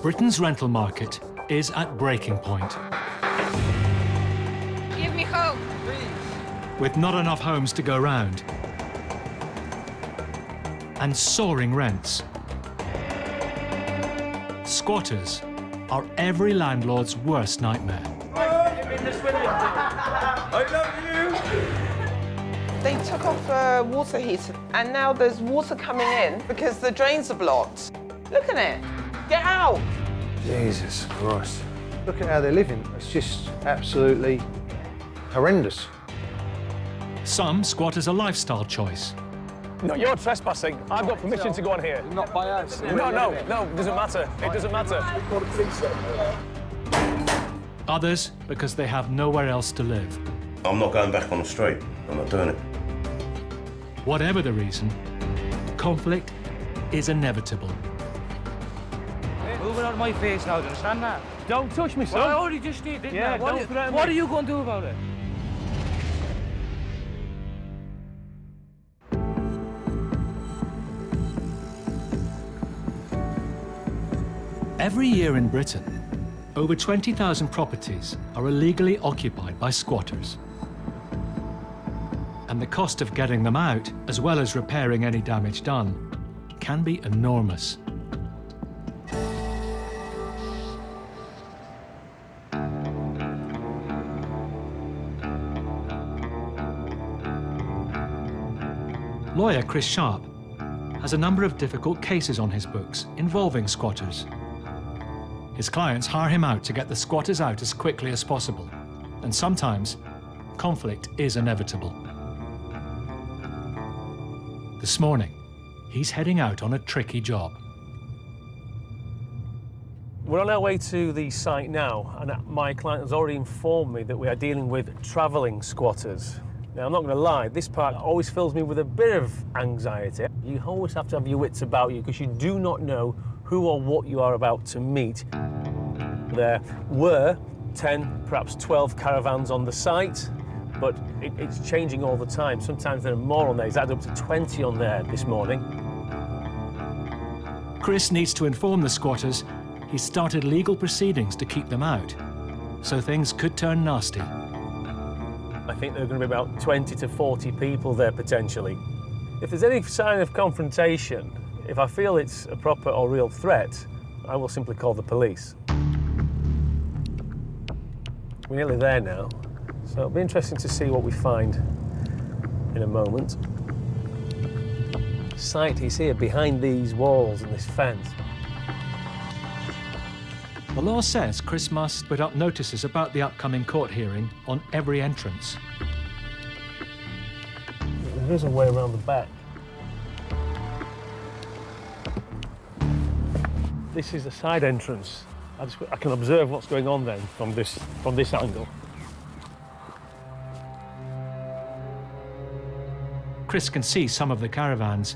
Britain's rental market is at breaking point. Give me hope, please. With not enough homes to go round and soaring rents. Squatters are every landlord's worst nightmare. I love you! They took off a water heater and now there's water coming in because the drains are blocked. Look at it. Get out! Jesus Christ. Look at how they're living. It's just absolutely horrendous. Some squat as a lifestyle choice. No, you're trespassing. I've got permission to go on here. Not by us. No, it doesn't matter. It doesn't matter. Others because they have nowhere else to live. I'm not going back on the street. I'm not doing it. Whatever the reason, conflict is inevitable. Move it out of my face now, do you understand that? Don't touch me, son. Well, I already just did, didn't I? What are you going to do about it? Every year in Britain, over 20,000 properties are illegally occupied by squatters. And the cost of getting them out, as well as repairing any damage done, can be enormous. Lawyer Chris Sharp has a number of difficult cases on his books involving squatters. His clients hire him out to get the squatters out as quickly as possible, and sometimes conflict is inevitable. This morning, he's heading out on a tricky job. We're on our way to the site now, and my client has already informed me that we are dealing with travelling squatters. Now, I'm not going to lie, this part always fills me with a bit of anxiety. You always have to have your wits about you because you do not know who or what you are about to meet. There were 10, perhaps 12 caravans on the site, but it's changing all the time. Sometimes there are more on there. It's added up to 20 on there this morning. Chris needs to inform the squatters he's started legal proceedings to keep them out, so things could turn nasty. I think there are going to be about 20 to 40 people there potentially. If there's any sign of confrontation, if I feel it's a proper or real threat, I will simply call the police. We're nearly there now, so it'll be interesting to see what we find in a moment. Site is here behind these walls and this fence. The law says Chris must put up notices about the upcoming court hearing on every entrance. There is a way around the back. This is the side entrance. I can observe what's going on then from this angle. Chris can see some of the caravans,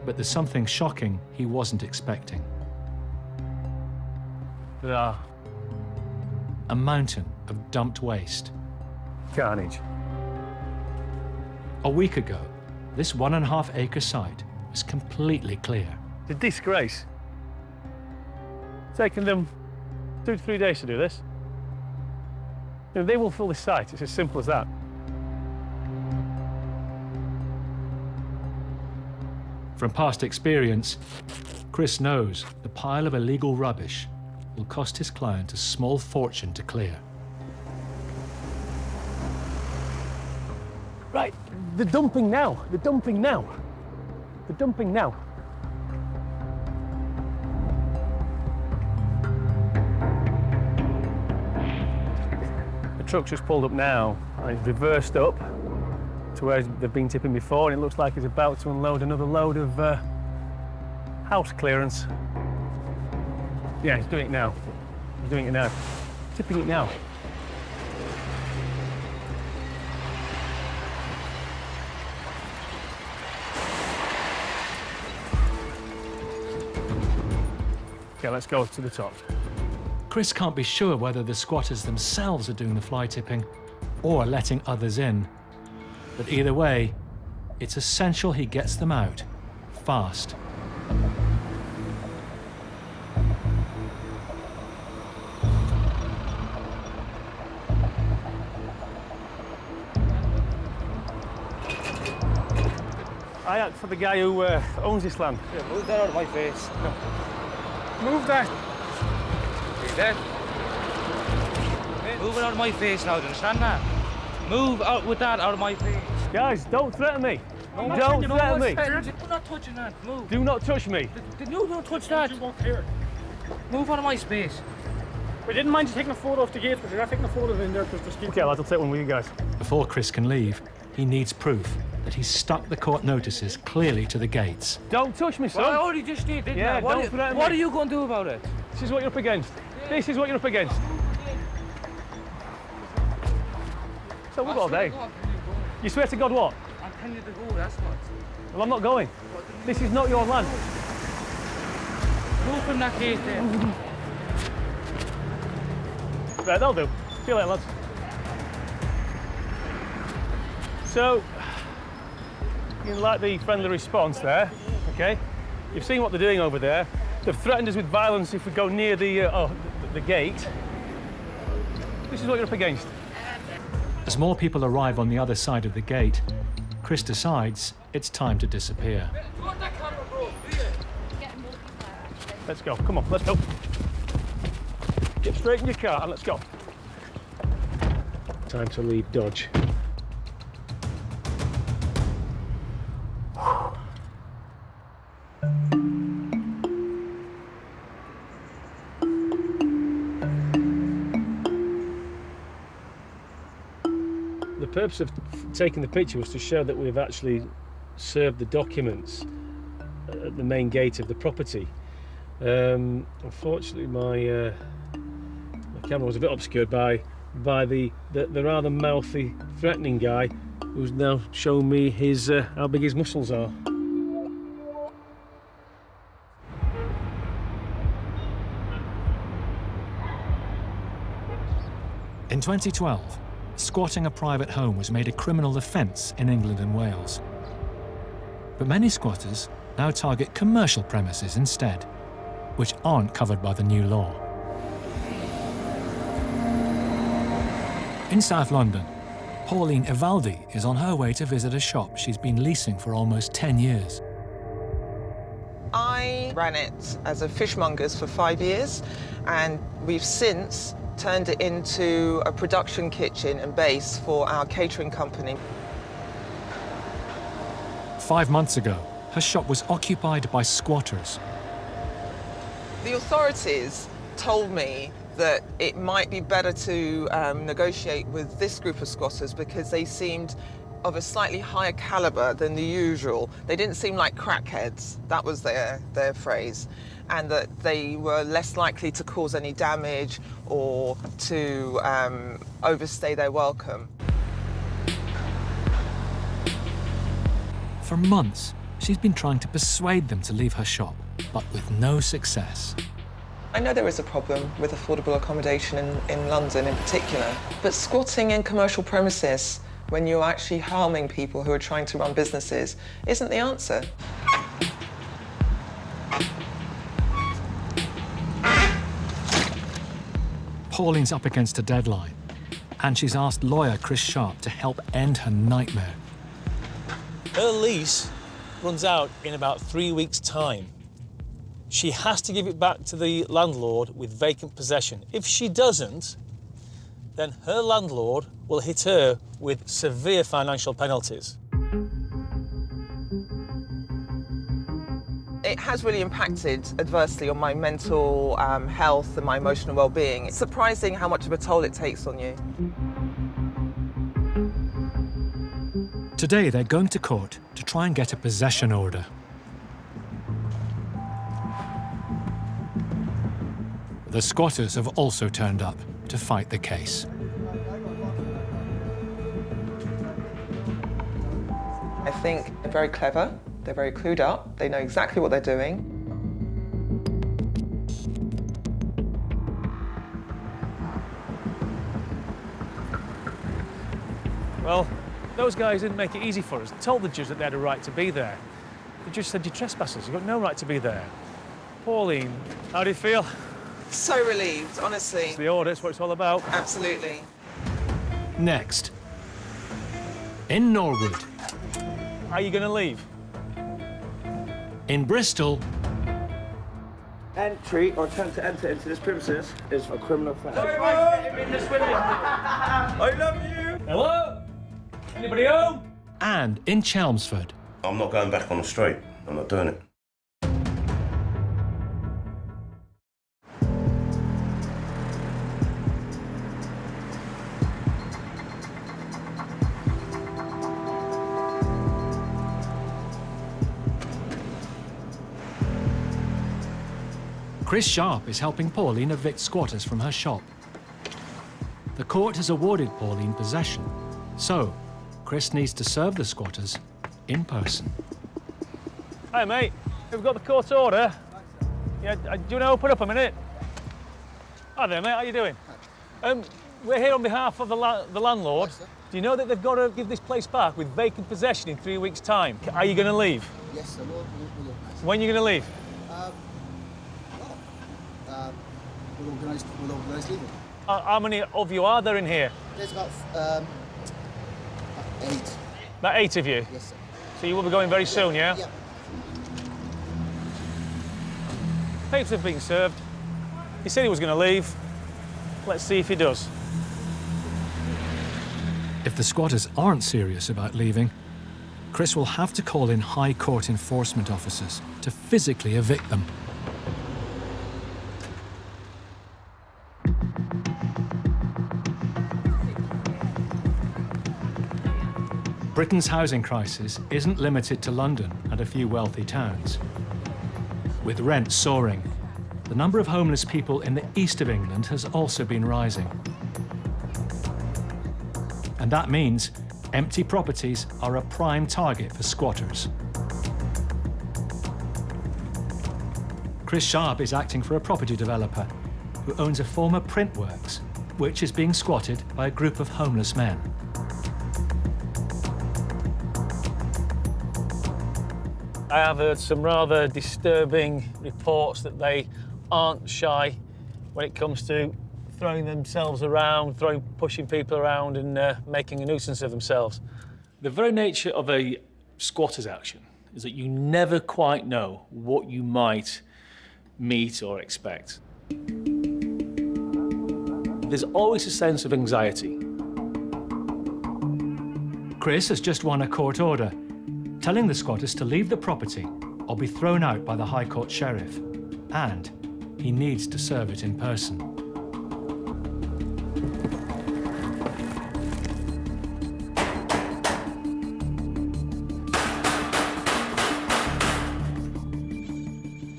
but there's something shocking he wasn't expecting. There are A mountain of dumped waste. carnage. A week ago, this 1.5-acre site was completely clear. It's a disgrace. It's taken them 2 to 3 days to do this. You know, they will fill this site. It's as simple as that. From past experience, Chris knows the pile of illegal rubbish will cost his client a small fortune to clear. Right, the dumping now. The dumping now. The dumping now. The truck's just pulled up now and it's reversed up to where they've been tipping before, and it looks like it's about to unload another load of house clearance. Yeah, he's doing it now. He's doing it now. Tipping it now. Okay, let's go to the top. Chris can't be sure whether the squatters themselves are doing the fly tipping or letting others in. But either way, it's essential he gets them out fast. I act for the guy who owns this land. Yeah, move that out of my face. No. Move that. See that? Move it out of my face now, do you understand that? Move out with that out of my face. Guys, don't threaten me. No, Don't threaten me. I'm not touching that. Move. Do not touch me. No, don't touch that. Move out of my space. We didn't mind you taking a photo of the gate, but you're not taking a photo in there because the Okay, lads, I'll take one with you guys. Before Chris can leave, he needs proof that he's stuck the court notices clearly to the gates. Don't touch me, son. Well, I already just did, didn't Yeah, I? don't threaten What me. are you going to do about it? This is what you're up against. This is what you're up against. So we've got all day. You swear to God what? I'm telling you to go, that's what. Well, I'm not going. This is not your land. Move from that gate there. Right, that'll do. See you later, lads. So, you like the friendly response there, okay? You've seen what they're doing over there. They've threatened us with violence if we go near the gate. This is what you're up against. As more people arrive on the other side of the gate, Chris decides it's time to disappear. Let's go. Come on, let's go. Get straight in your car and let's go. Time to leave Dodge. The purpose of taking the picture was to show that we've actually served the documents at the main gate of the property. Unfortunately, my camera was a bit obscured by the rather mouthy, threatening guy who's now showing me his how big his muscles are. In 2012, squatting a private home was made a criminal offence in England and Wales. But many squatters now target commercial premises instead, which aren't covered by the new law. In South London, Pauline Evaldi is on her way to visit a shop she's been leasing for almost 10 years. I ran it as a fishmonger's for 5 years, and we've since turned it into a production kitchen and base for our catering company. 5 months ago, her shop was occupied by squatters. The authorities told me that it might be better to negotiate with this group of squatters because they seemed of a slightly higher caliber than the usual. They didn't seem like crackheads, that was their phrase, and that they were less likely to cause any damage or to overstay their welcome. For months, she's been trying to persuade them to leave her shop, but with no success. I know there is a problem with affordable accommodation in London in particular, but squatting in commercial premises when you're actually harming people who are trying to run businesses isn't the answer. Pauline's up against a deadline, and she's asked lawyer Chris Sharp to help end her nightmare. Her lease runs out in about 3 weeks' time. She has to give it back to the landlord with vacant possession. If she doesn't, then her landlord will hit her with severe financial penalties. It has really impacted adversely on my mental health and my emotional well-being. It's surprising how much of a toll it takes on you. Today, they're going to court to try and get a possession order. The squatters have also turned up to fight the case. I think they're very clever, they're very clued up, they know exactly what they're doing. Well, those guys didn't make it easy for us. They told the judge that they had a right to be there. The judge said, "You're trespassers, you've got no right to be there." Pauline, how do you feel? So relieved, honestly. It's the order, it's what it's all about. Absolutely. Next, in Norwood, Are you going to leave? In Bristol, Entry or attempt to enter into this premises is a criminal offence. I love you. Hello? Anybody home? and in Chelmsford. I'm not going back on the street. I'm not doing it. Chris Sharp is helping Pauline evict squatters from her shop. The court has awarded Pauline possession, so Chris needs to serve the squatters in person. Hi, mate. We've got the court order. Yeah, do you want to open up a minute? Hi there, mate. How you doing? We're here on behalf of the landlord. Do you know that they've got to give this place back with vacant possession in 3 weeks' time? Are you going to leave? Yes, I will. When are you going to leave? We'll organise leaving. How many of you are there in here? There's about 8. About 8 of you? Yes, sir. So you will be going very soon, yeah? Yep. Papers have been served. He said he was going to leave. Let's see if he does. If the squatters aren't serious about leaving, Chris will have to call in High Court enforcement officers to physically evict them. Britain's housing crisis isn't limited to London and a few wealthy towns. With rents soaring, the number of homeless people in the east of England has also been rising. And that means empty properties are a prime target for squatters. Chris Sharp is acting for a property developer who owns a former print works, which is being squatted by a group of homeless men. I have heard some rather disturbing reports that they aren't shy when it comes to throwing themselves around, pushing people around and making a nuisance of themselves. The very nature of a squatter's action is that you never quite know what you might meet or expect. There's always a sense of anxiety. Chris has just won a court order telling the squatters to leave the property or be thrown out by the High Court Sheriff, and he needs to serve it in person.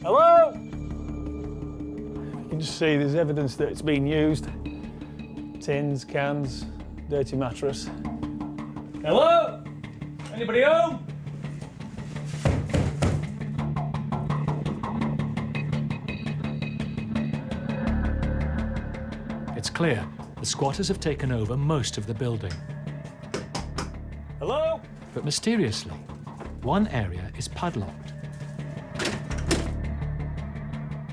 Hello? You can just see there's evidence that it's been used. Tins, cans, dirty mattress. Hello? Anybody home? It's clear the squatters have taken over most of the building. Hello? But mysteriously, one area is padlocked.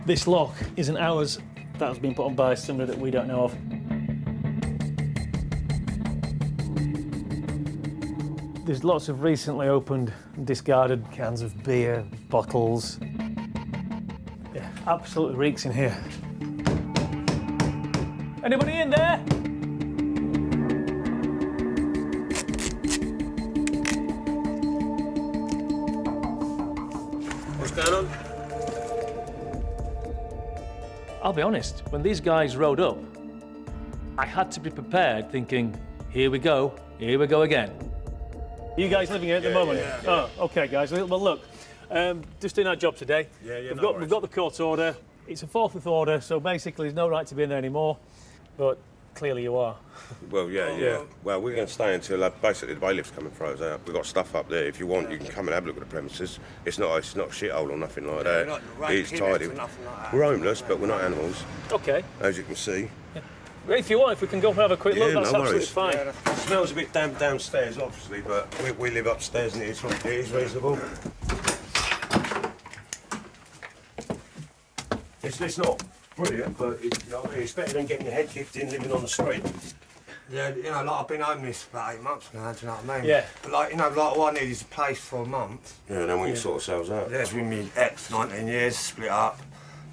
This lock isn't ours. That has been put on by somebody that we don't know of. There's lots of recently opened, discarded cans of beer, bottles. Yeah, absolutely reeks in here. Anybody in there? What's going on? I'll be honest, when these guys rode up, I had to be prepared thinking, here we go again. You guys living here at the moment? Yeah. Oh, okay, guys. Well, look, just doing our job today. We've got the court order. It's a forthwith order, so basically there's no right to be in there anymore. But clearly you are. Well, yeah. Well, we're going to stay until basically the bailiff's come and throw us out. We've got stuff up there. If you want, you can come and have a look at the premises. It's not a shithole or nothing like that. It's tidy. We're homeless, but we're not animals. Okay. As you can see. Yeah. If you want, if we can go and have a quick look, that's absolutely fine. Yeah, it smells a bit damp downstairs, obviously, but we live upstairs and it is reasonable. It's not brilliant, but it's better than getting your head kicked in living on the street. Yeah, you know, like I've been homeless for about 8 months now, do you know what I mean? Yeah. But like, you know, like all I need is a place for a month. Yeah, then we can sort ourselves out. Yeah, it's with me ex, 19 years, split up,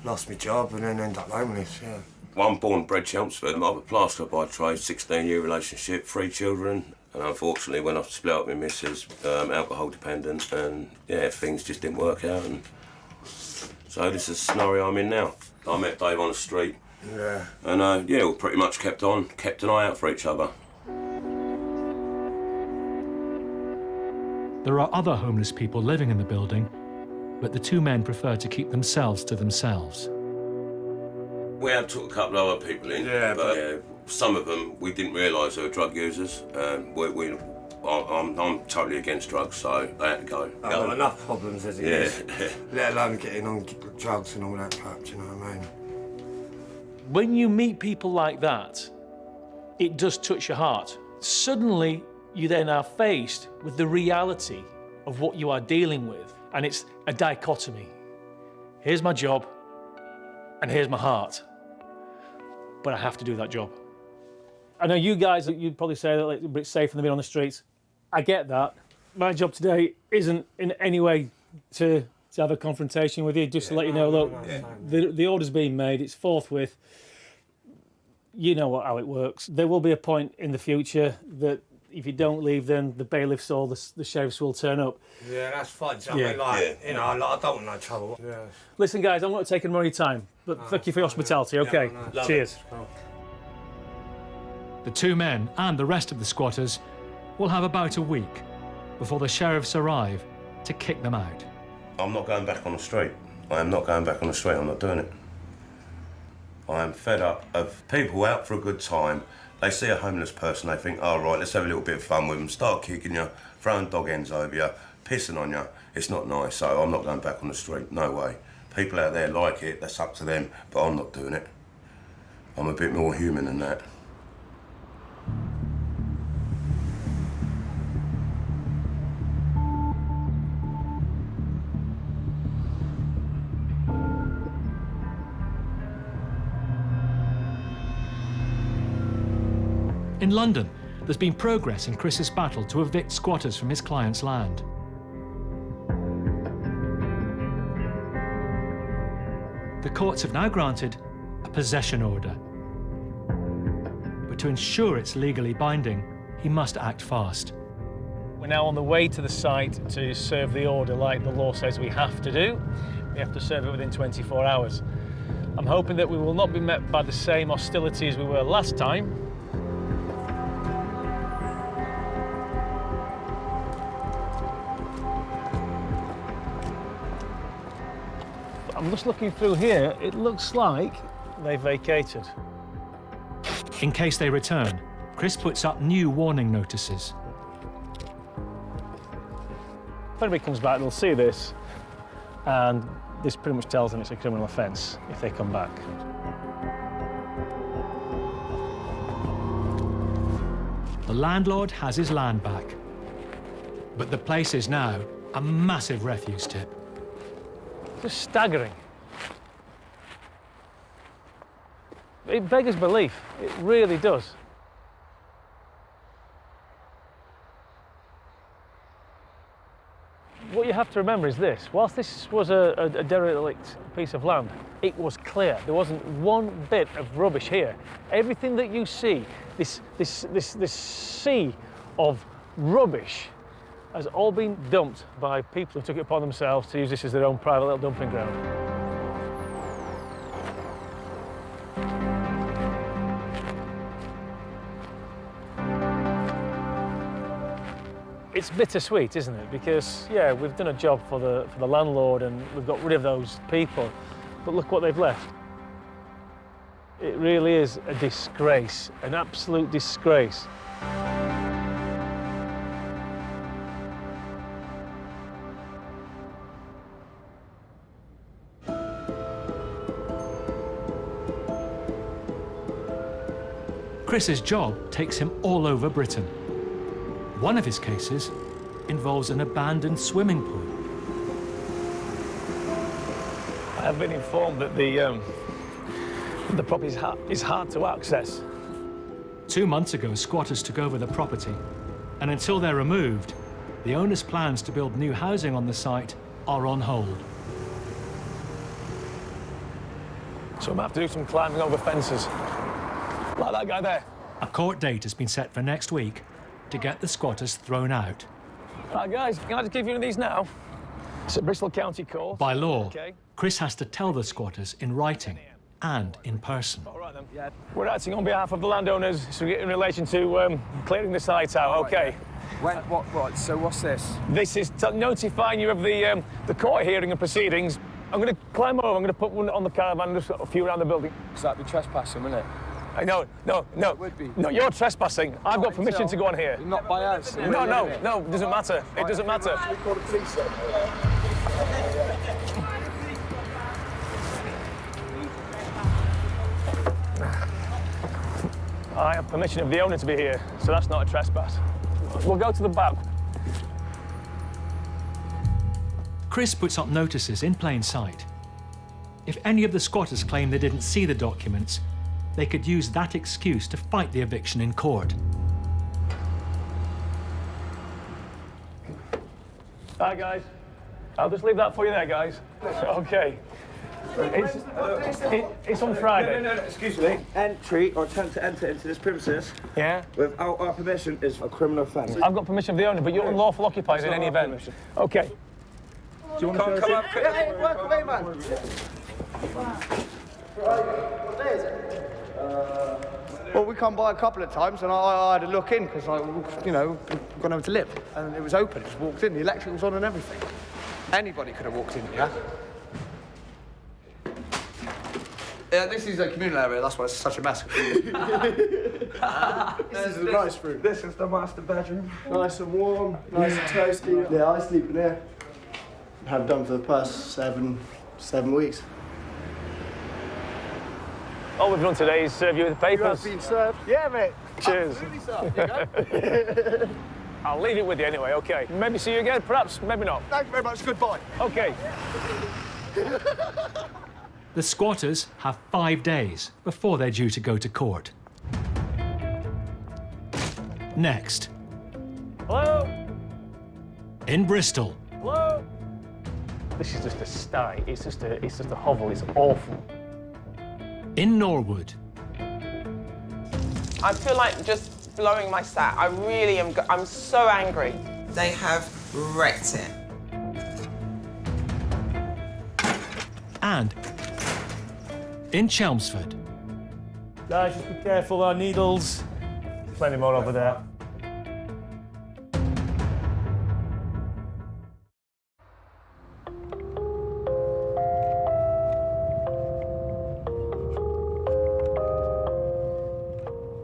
lost my job and then ended up homeless, yeah. Well, I'm born and bred Chelmsford. I'm a plasterer by trade, 16-year relationship, 3 children. And unfortunately, when I split up with Mrs, alcohol dependent, and yeah, things just didn't work out. And so this is the scenario I'm in now. I met Dave on the street. Yeah. And yeah, we pretty much kept an eye out for each other. There are other homeless people living in the building, but the two men prefer to keep themselves to themselves. We have took a couple of other people in, but some of them we didn't realise they were drug users. I'm totally against drugs, so they had to go. I've got enough problems as it is, let alone getting on drugs and all that crap, do you know what I mean? When you meet people like that, it does touch your heart. Suddenly, you then are faced with the reality of what you are dealing with, and it's a dichotomy. Here's my job, and here's my heart. But I have to do that job. I know you guys, you'd probably say that it's safe in the middle on the streets. I get that. My job today isn't in any way to have a confrontation with you, just to let you know, look, the order's being made, it's forthwith. You know how it works. There will be a point in the future that if you don't leave, then the bailiffs or the sheriffs will turn up. Yeah, that's fine. I mean, like, you know, I don't want no trouble. Yeah. Listen, guys, I'm not taking more of your time, but thank you for your hospitality, okay? Cheers. The two men and the rest of the squatters will have about a week before the sheriffs arrive to kick them out. I'm not going back on the street. I am not going back on the street. I'm not doing it. I am fed up of people out for a good time. They see a homeless person, they think, oh, right, let's have a little bit of fun with them, start kicking you, throwing dog ends over you, pissing on you. It's not nice, so I'm not going back on the street, no way. People out there like it, that's up to them, but I'm not doing it. I'm a bit more human than that. In London, there's been progress in Chris's battle to evict squatters from his client's land. The courts have now granted a possession order. But to ensure it's legally binding, he must act fast. We're now on the way to the site to serve the order like the law says we have to do. We have to serve it within 24 hours. I'm hoping that we will not be met by the same hostility as we were last time. I'm just looking through here, it looks like they vacated. In case they return, Chris puts up new warning notices. If anybody comes back, they'll see this, and this pretty much tells them it's a criminal offence if they come back. The landlord has his land back, but the place is now a massive refuse tip. Just staggering. It beggars belief, it really does. What you have to remember is this, whilst this was a derelict piece of land, it was clear. There wasn't one bit of rubbish here. Everything that you see, this sea of rubbish, has all been dumped by people who took it upon themselves to use this as their own private little dumping ground. It's bittersweet, isn't it? Because, yeah, we've done a job for the landlord and we've got rid of those people, but look what they've left. It really is a disgrace, an absolute disgrace. Chris's job takes him all over Britain. One of his cases involves an abandoned swimming pool. I have been informed that the property is hard to access. 2 months ago, squatters took over the property, and until they're removed, the owner's plans to build new housing on the site are on hold. So I'm going to have to do some climbing over fences. Like that guy there. A court date has been set for next week to get the squatters thrown out. Right, guys, can I just give you one of these now? It's a Bristol County Court. By law, Okay. Chris has to tell the squatters in writing and in person. All right, then. Yeah. We're acting on behalf of the landowners in relation to clearing the site out, OK? What? So what's this? This is notifying you of the court hearing and proceedings. I'm going to climb over, I'm going to put one on the caravan, just a few around the building. So that'd be trespassing, wouldn't it? No. It would be. No, you're trespassing. I've got permission to go on here. Not by us. No, it doesn't matter. It doesn't matter. We call the police then. I have permission of the owner to be here, so that's not a trespass. We'll go to the back. Chris puts up notices in plain sight. If any of the squatters claim they didn't see the documents, they could use that excuse to fight the eviction in court. Hi, guys. I'll just leave that for you there, guys. OK. It's on Friday. No, excuse me. Entry or attempt to enter into this premises without our permission is a criminal offence. I've got permission of the owner, but you're unlawful occupiers in any event. OK. Do you want to come up? Hey, work away, man. Well, we come by a couple of times, and I had a look in because we've gone over to live, and it was open. Just walked in. The electric was on and everything. Anybody could have walked in here. Yeah, this is a communal area. That's why it's such a mess. This is a nice room. This is the master bedroom. Nice and warm, nice and toasty. Yeah, I sleep in here. Have done for the past seven weeks. All we've done today is serve you with the papers. You have been served. Yeah, mate. Cheers. Absolutely, sir. Here you go. I'll leave it with you anyway, OK? Maybe see you again, perhaps, maybe not. Thank you very much. Goodbye. OK. The squatters have 5 days before they're due to go to court. Next. Hello? In Bristol. Hello? This is just a sty. It's just a hovel. It's awful. In Norwood. I feel like just blowing my stat. I really am. I'm so angry. They have wrecked it. And in Chelmsford. Guys, just be careful, our needles. Plenty more over there.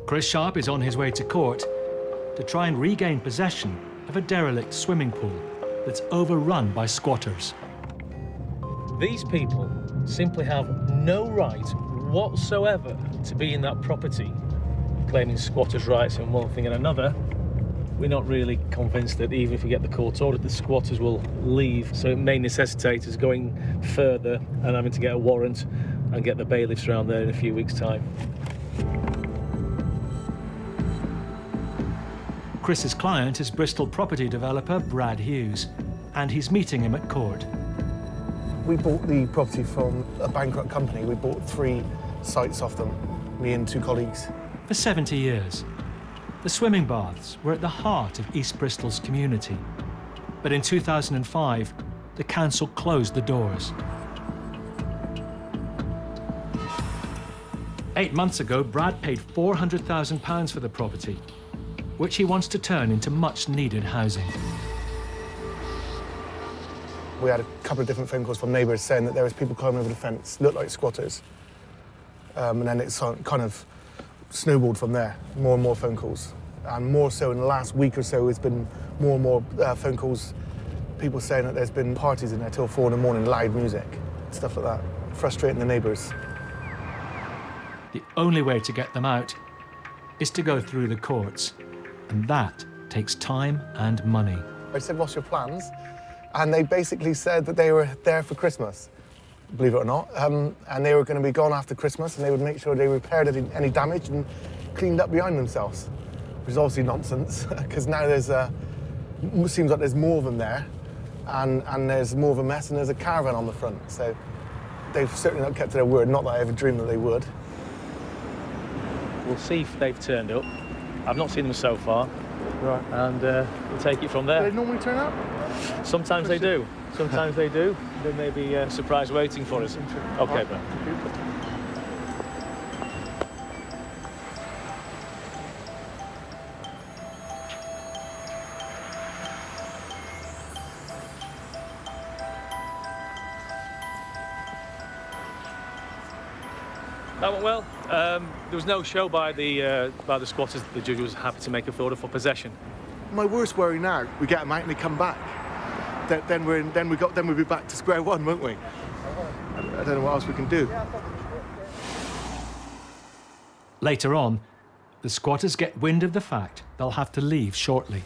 Chris Sharp is on his way to court to try and regain possession of a derelict swimming pool that's overrun by squatters. These people simply have no right whatsoever to be in that property, claiming squatters' rights and one thing and another. We're not really convinced that even if we get the court order, the squatters will leave, so it may necessitate us going further and having to get a warrant and get the bailiffs around there in a few weeks' time. Chris's client is Bristol property developer Brad Hughes, and he's meeting him at court. We bought the property from a bankrupt company. We bought 3 sites off them, me and 2 colleagues. For 70 years, the swimming baths were at the heart of East Bristol's community. But in 2005, the council closed the doors. 8 months ago, Brad paid £400,000 for the property, which he wants to turn into much-needed housing. We had a couple of different phone calls from neighbours saying that there was people climbing over the fence, looked like squatters. And then it's kind of snowballed from there, more and more phone calls. And more so in the last week or so, it's been more and more phone calls, people saying that there's been parties in there till 4 in the morning, loud music, stuff like that, frustrating the neighbours. The only way to get them out is to go through the courts, and that takes time and money. I said, what's your plans? And they basically said that they were there for Christmas, believe it or not. And they were going to be gone after Christmas, and they would make sure they repaired any damage and cleaned up behind themselves, which is obviously nonsense, because now seems like there's more of them there, and there's more of a mess, and there's a caravan on the front. So they've certainly not kept to their word, not that I ever dreamed that they would. We'll see if they've turned up. I've not seen them so far. Right. And we'll take it from there. Do they normally turn up? Sometimes they do. Sometimes they do. There may be a surprise waiting for us. OK, Ben. That went well. There was no show by the squatters. The judge was happy to make a order for possession. My worst worry now, we get them out and they come back. Then we'll be back to square one, won't we? I don't know what else we can do. Later on, the squatters get wind of the fact they'll have to leave shortly.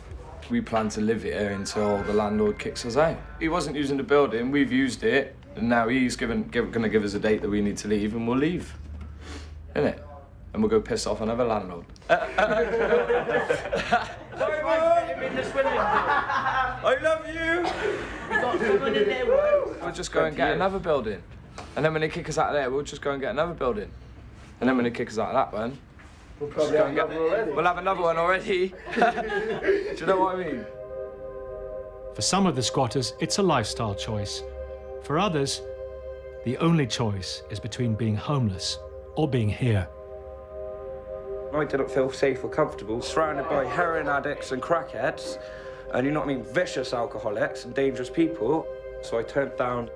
We plan to live here until the landlord kicks us out. He wasn't using the building, we've used it, and now he's going to give us a date that we need to leave, and we'll leave. Innit? And we'll go piss off another landlord. I love you! We'll just go and get another building. And then when they kick us out of there, we'll just go and get another building. And then when they kick us out of that one, we'll probably have another already. We'll have another one already. Do you know what I mean? For some of the squatters, it's a lifestyle choice. For others, the only choice is between being homeless or being here. I didn't feel safe or comfortable, surrounded by heroin addicts and crackheads, and you know what I mean, vicious alcoholics and dangerous people. So I turned down,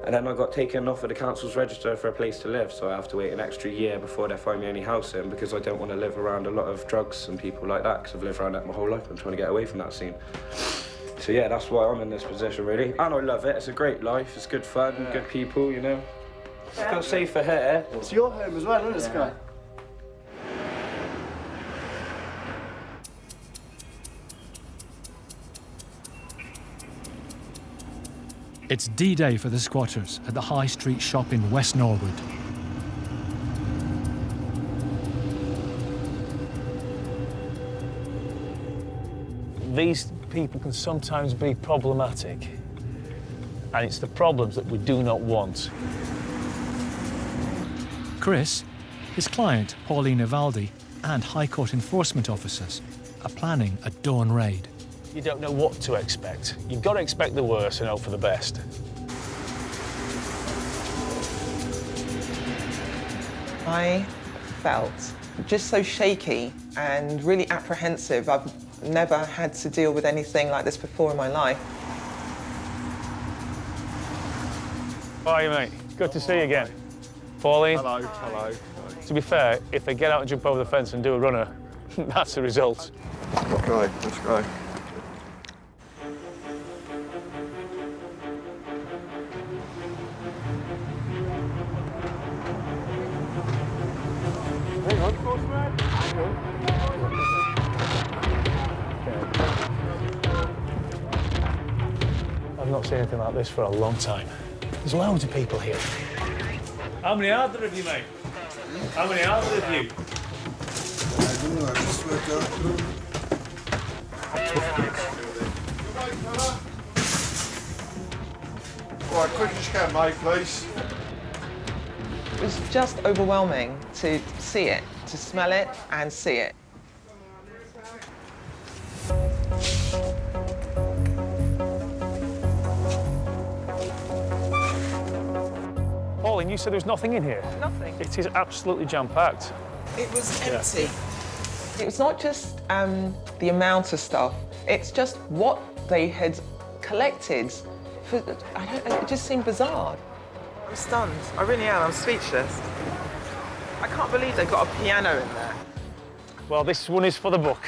and then I got taken off of the council's register for a place to live, so I have to wait an extra year before they find me any housing, because I don't want to live around a lot of drugs and people like that, because I've lived around that my whole life. I'm trying to get away from that scene. So yeah, that's why I'm in this position, really. And I love it. It's a great life. It's good fun, good people, you know. I feel safer here. It's your home as well, isn't it, Sky? It's D-Day for the squatters at the High Street shop in West Norwood. These people can sometimes be problematic, and it's the problems that we do not want. Chris, his client, Pauline Ivaldi, and High Court enforcement officers are planning a dawn raid. You don't know what to expect. You've got to expect the worst and hope for the best. I felt just so shaky and really apprehensive. I've never had to deal with anything like this before in my life. How are you, mate? Good to see you again. Pauline? Hello, hello. To be fair, if they get out and jump over the fence and do a runner, that's the result. Okay, let's go. Hang on, postman. Hang on. I've not seen anything like this for a long time. There's loads of people here. How many are there of you, mate? How many are there of you? I don't know, I just worked out. Right, quick as you can, mate, please. It was just overwhelming to see it, to smell it and see it. Pauline, you said there was nothing in here? Nothing. It is absolutely jam-packed. It was empty. It was not just the amount of stuff, it's just what they had collected. It just seemed bizarre. I'm stunned. I really am. I'm speechless. I can't believe they've got a piano in there. Well, this one is for the book.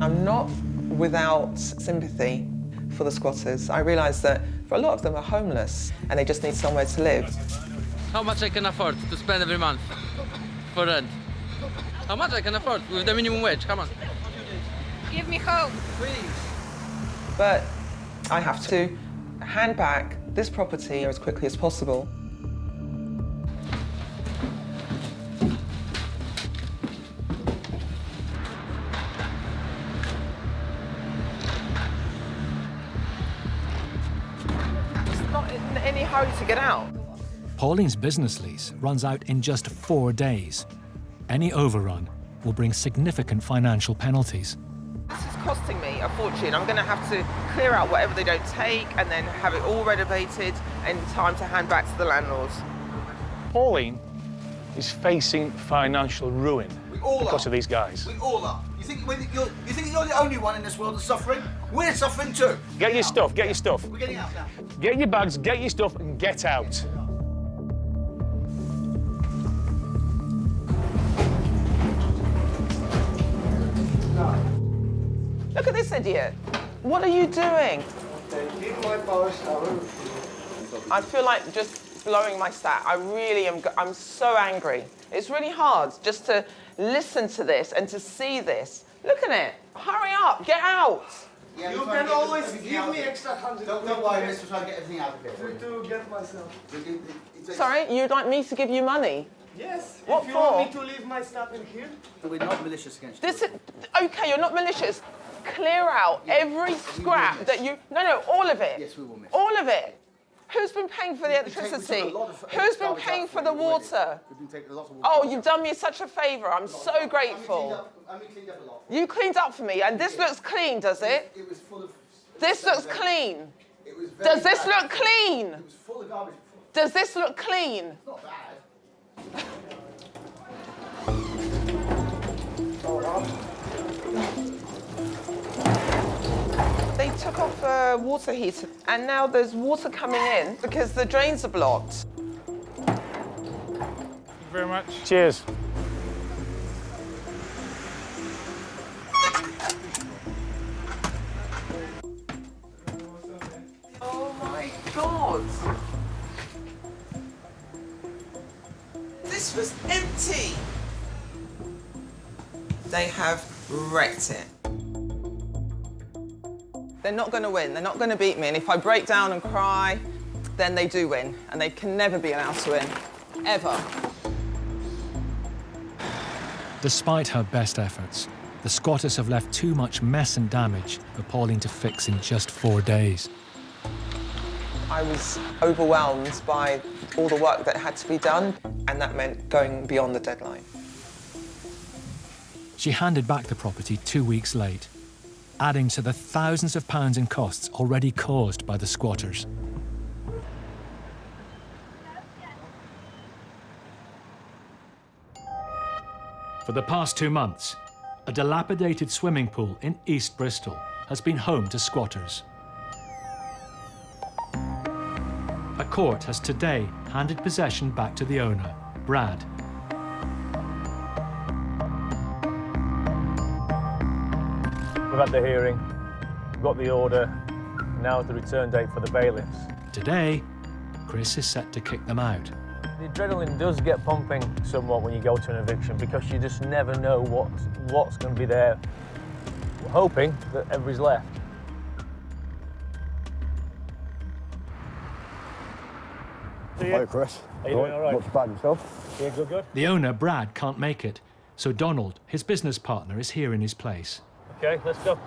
I'm not without sympathy for the squatters. I realise that for a lot of them are homeless and they just need somewhere to live. How much I can afford to spend every month for rent? How much I can afford with the minimum wage? Come on. Give me hope. Please. But I have to hand back this property as quickly as possible. in any hurry to get out. Pauline's business lease runs out in just 4 days. Any overrun will bring significant financial penalties. This is costing me a fortune. I'm going to have to clear out whatever they don't take and then have it all renovated in time to hand back to the landlords. Pauline is facing financial ruin because of these guys. We all are. You think you're the only one in this world that's suffering? We're suffering too. Get your stuff, get your stuff. We're getting out now. Get your bags, get your stuff, and get out. Look at this idiot. What are you doing? I feel like just blowing my stat. I really am. I'm so angry. It's really hard just to listen to this and to see this. Look at it. Hurry up. Get out. Yeah, you can always give me extra 100. Don't worry, miss. We're trying to get everything out of it. To get myself. Sorry, you'd like me to give you money? Yes. What if you for? want me to leave my stuff in here? We're not malicious against you. This is, okay, you're not malicious. Clear out every scrap that you... No, all of it. Yes, we will miss. All of it. Who's been paying for the electricity? Who's been paying for the water? We've been taking a lot of water. Oh, you've done me such a favour. I'm so grateful. We cleaned up a lot. You cleaned up for me, and this looks clean, does it? It was full of... This looks clean. It was very Does this look clean? It was full of garbage. Does this look clean? It's not bad. They took off the water heater, and now there's water coming in because the drains are blocked. Thank you very much. Cheers. Oh my God! This was empty! They have wrecked it. They're not going to win. They're not going to beat me. And if I break down and cry, then they do win. And they can never be allowed to win. Ever. Despite her best efforts, the squatters have left too much mess and damage for Pauline to fix in just 4 days. I was overwhelmed by all the work that had to be done, and that meant going beyond the deadline. She handed back the property 2 weeks late, adding to the thousands of pounds in costs already caused by the squatters. For the past 2 months, a dilapidated swimming pool in East Bristol has been home to squatters. A court has today handed possession back to the owner, Brad. We've had the hearing, we've got the order, now's the return date for the bailiffs. Today, Chris is set to kick them out. The adrenaline does get pumping somewhat when you go to an eviction because you just never know what's going to be there. We're hoping that everybody's left. Hi, Chris. Are you doing all right? Not bad yourself. Yeah, good. The owner, Brad, can't make it, so Donald, his business partner, is here in his place. Okay, let's go.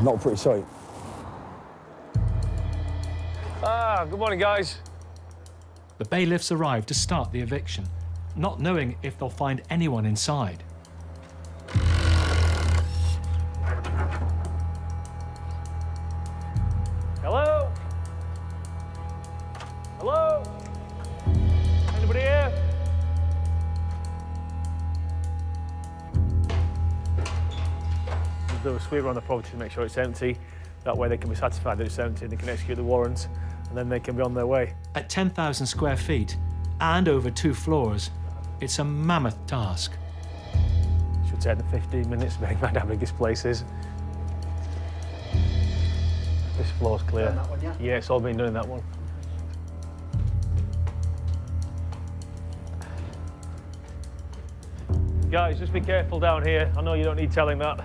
Not a pretty sight. Good morning, guys. The bailiffs arrive to start the eviction, not knowing if they'll find anyone inside. Hello? Hello? Anybody here? We'll do a sweep around the property to make sure it's empty. That way they can be satisfied that it's empty and they can execute the warrant and then they can be on their way. At 10,000 square feet and over 2 floors, it's a mammoth task. Should take them 15 minutes to make how big this place is. This floor's clear. That one, yeah? Yeah, it's all been done in that one. Guys, just be careful down here. I know you don't need telling that.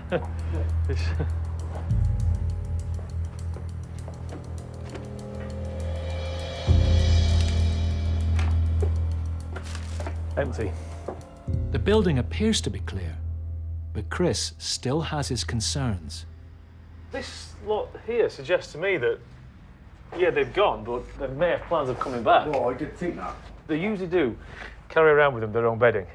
Empty. The building appears to be clear, but Chris still has his concerns. This lot here suggests to me that, yeah, they've gone, but they may have plans of coming back. Well, I did think that. They usually do carry around with them their own bedding.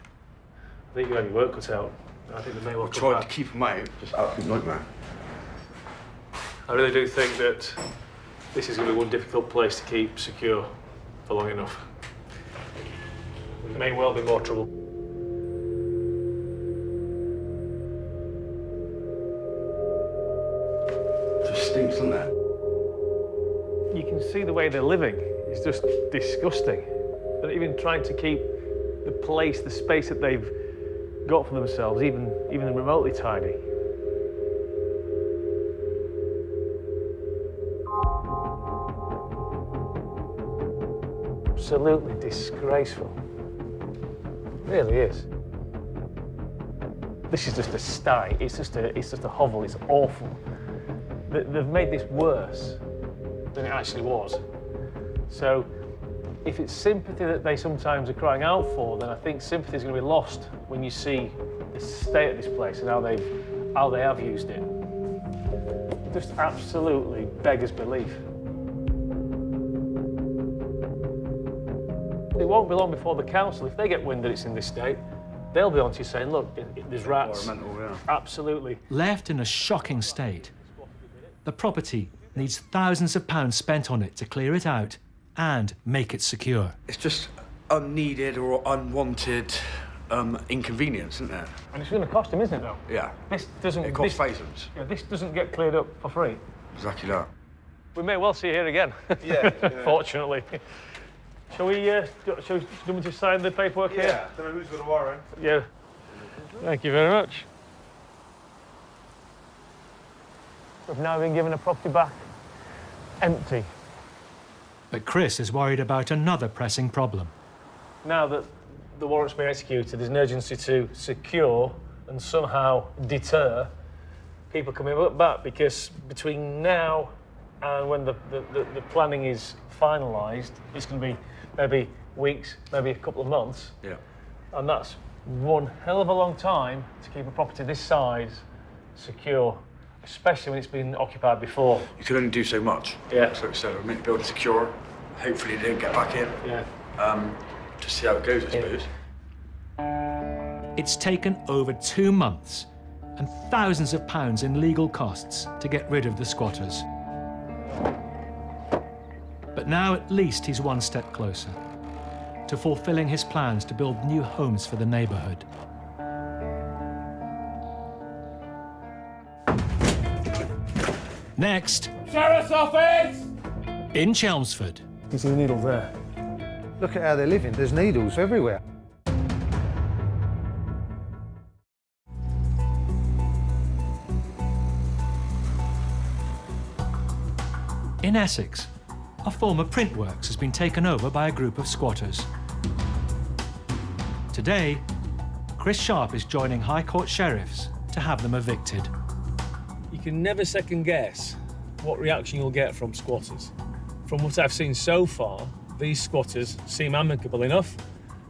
I think you have your work cut out. I think they may well come Tried back. to keep them out, just absolute nightmare. I really do think that this is going to be one difficult place to keep secure for long enough. There may well be more trouble. It just stinks, doesn't it? You can see the way they're living. It's just disgusting. They're even trying to keep the place, the space that they've got for themselves, even remotely tidy. Absolutely disgraceful. It really is. This is just a sty. It's just a hovel. It's awful. They've made this worse than it actually was. So, if it's sympathy that they sometimes are crying out for, then I think sympathy is going to be lost when you see the state of this place and how they have used it. Just absolutely beggars belief. It won't be long before the council, if they get wind that it's in this state, they'll be on to you saying, look, there's rats. Absolutely. Left in a shocking state, the property needs thousands of pounds spent on it to clear it out and make it secure. It's just unneeded or unwanted inconvenience, isn't it? And it's going to cost them, isn't it, though? Yeah. This doesn't. It costs thousands. Yeah, this doesn't get cleared up for free. Exactly that. We may well see you here again. Yeah. Fortunately. Shall we? Do you want me to sign the paperwork here? Yeah. Don't know who's got a warrant. Yeah. Thank you very much. We've now been given a property back empty. But Chris is worried about another pressing problem. Now that the warrant's been executed, there's an urgency to secure and somehow deter people coming back, because between now and when the planning is finalised, it's going to be maybe weeks, maybe a couple of months. Yeah. And that's one hell of a long time to keep a property this size secure, especially when it's been occupied before. You can only do so much. Yeah. So we're meant to be able to secure. Hopefully they don't get back in. Yeah. Just see how it goes, I suppose. It's taken over 2 months and thousands of pounds in legal costs to get rid of the squatters. But now at least he's one step closer to fulfilling his plans to build new homes for the neighbourhood. Next, Sheriff's Office! in Chelmsford. You see the needle there? Look at how they're living. There's needles everywhere. In Essex, a former print works has been taken over by a group of squatters. Today, Chris Sharp is joining High Court sheriffs to have them evicted. You can never second guess what reaction you'll get from squatters. From what I've seen so far, these squatters seem amicable enough.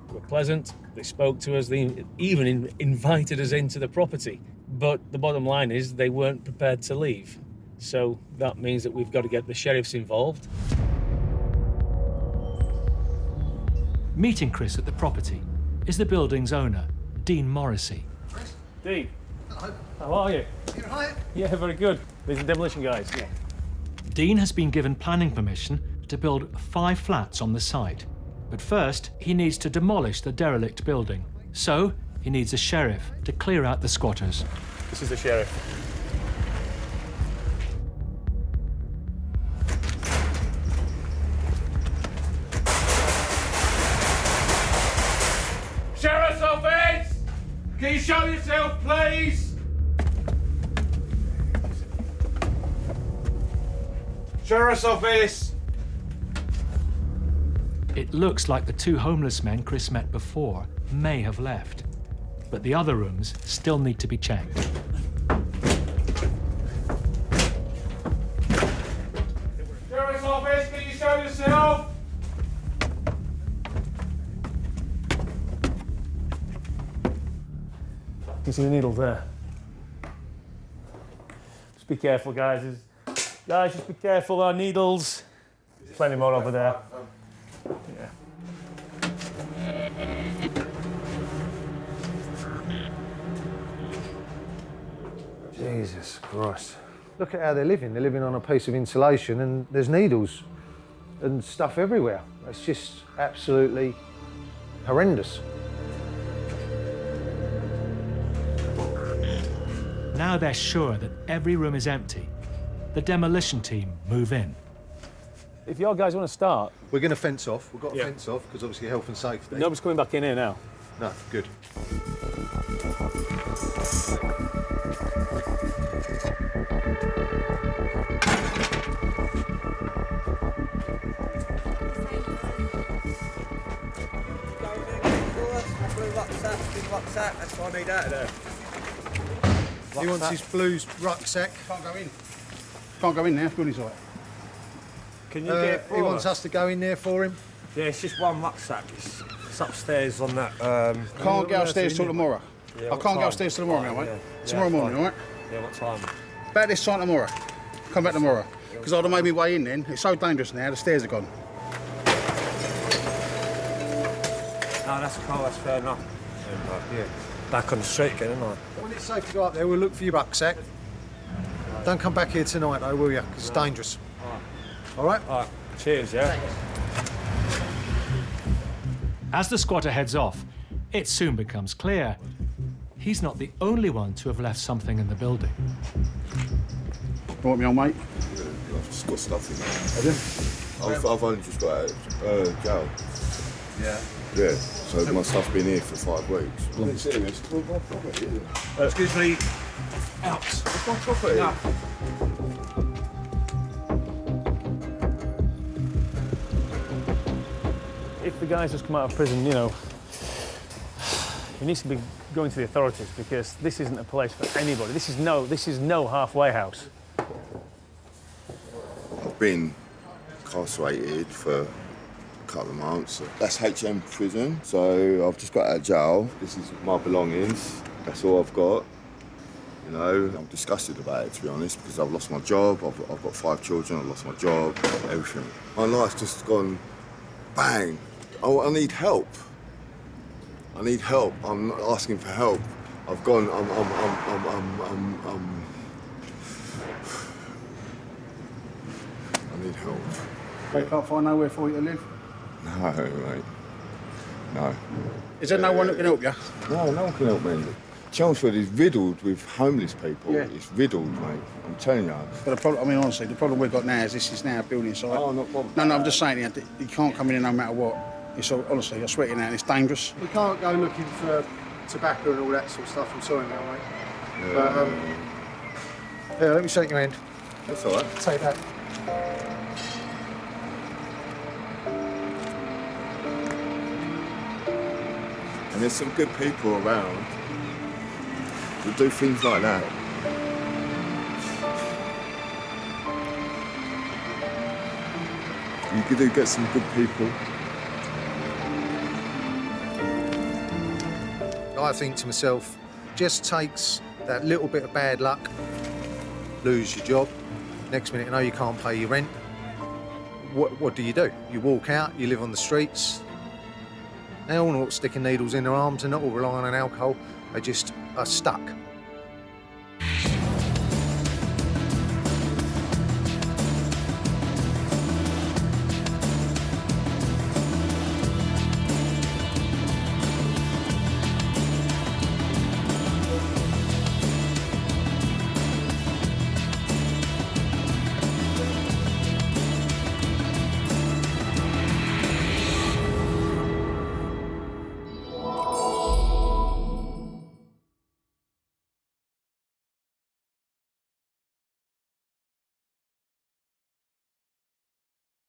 They were pleasant, they spoke to us, they even invited us into the property. But the bottom line is they weren't prepared to leave. So that means that we've got to get the sheriffs involved. Meeting Chris at the property is the building's owner, Dean Morrissey. Dean. Hello. How are you? You all right? Yeah, very good. These are demolition guys. Yeah. Dean has been given planning permission to build 5 flats on the site. But first, he needs to demolish the derelict building. So, he needs a sheriff to clear out the squatters. This is the sheriff. Sheriff's Office! Can you show yourself, please? Sheriff's Office! It looks like the 2 homeless men Chris met before may have left, but the other rooms still need to be checked. Sheriff's Office, can you show yourself? You see the needle there? be careful, guys. Guys, just be careful. Our needles. Plenty more over there. Yeah. Jesus Christ. Look at how they're living. They're living on a piece of insulation and there's needles and stuff everywhere. It's just absolutely horrendous. Now they're sure that every room is empty. The demolition team move in. If your guys want to start... We're going to fence off. We've got to fence off because obviously health and safety. Nobody's coming back in here now. No, good. Rucksack, that's what I need out of there. He wants his blues rucksack. Can't go in. Can't go in there, building site. Can you get He wants us to go in there for him. Yeah, it's just one rucksack. It's upstairs on that. Can't get upstairs till tomorrow. I can't get upstairs till tomorrow, mate. Tomorrow morning, all right? Yeah, what time? About this time tomorrow. Come back tomorrow. Because I'd have made me way in then. It's so dangerous now, the stairs are gone. No, that's cool, that's fair enough. Yeah. Back on the street again, isn't I? When it's safe to go up there, we'll look for your rucksack. Don't come back here tonight, though, will you? Because it's dangerous. All right? All right. Cheers, yeah? As the squatter heads off, it soon becomes clear he's not the only one to have left something in the building. You want me on, mate? Yeah, I've just got stuff in there. I've only just got out of jail. Yeah. Yeah, so my stuff's been here for 5 weeks. It's serious. It's my property, isn't it? Excuse me. Out. It's my property. No. If the guy's just come out of prison, you know, he needs to be going to the authorities because this isn't a place for anybody. This is no halfway house. I've been incarcerated for a couple of months. That's HM prison, so I've just got out of jail. This is my belongings. That's all I've got. You know, I'm disgusted about it, to be honest, because I've lost my job. I've got 5 children. I've lost my job, everything. My life's just gone bang. I need help. I need help. I'm not asking for help. I've gone. I need help. They can't find nowhere for you to live? No, mate. No. Is there no one that can help you? No, no one can help me. Chelmsford is riddled with homeless people. Yeah. It's riddled, mate. I'm telling you. But the problem, I mean, honestly, the problem we've got now is this is now a building site. Oh, no problem. No, I'm just saying, you can't come in here no matter what. It's honestly, I swear to you now, it's dangerous. We can't go looking for tobacco and all that sort of stuff. I'm sorry, mate. Yeah. But, yeah, let me shake your hand. That's all right. Take that. And there's some good people around who do things like that. You do get some good people. I think to myself, just takes that little bit of bad luck, lose your job, next minute you know you can't pay your rent. What do? You walk out, you live on the streets. They all not sticking needles in their arms, they're not all relying on alcohol, they just are stuck.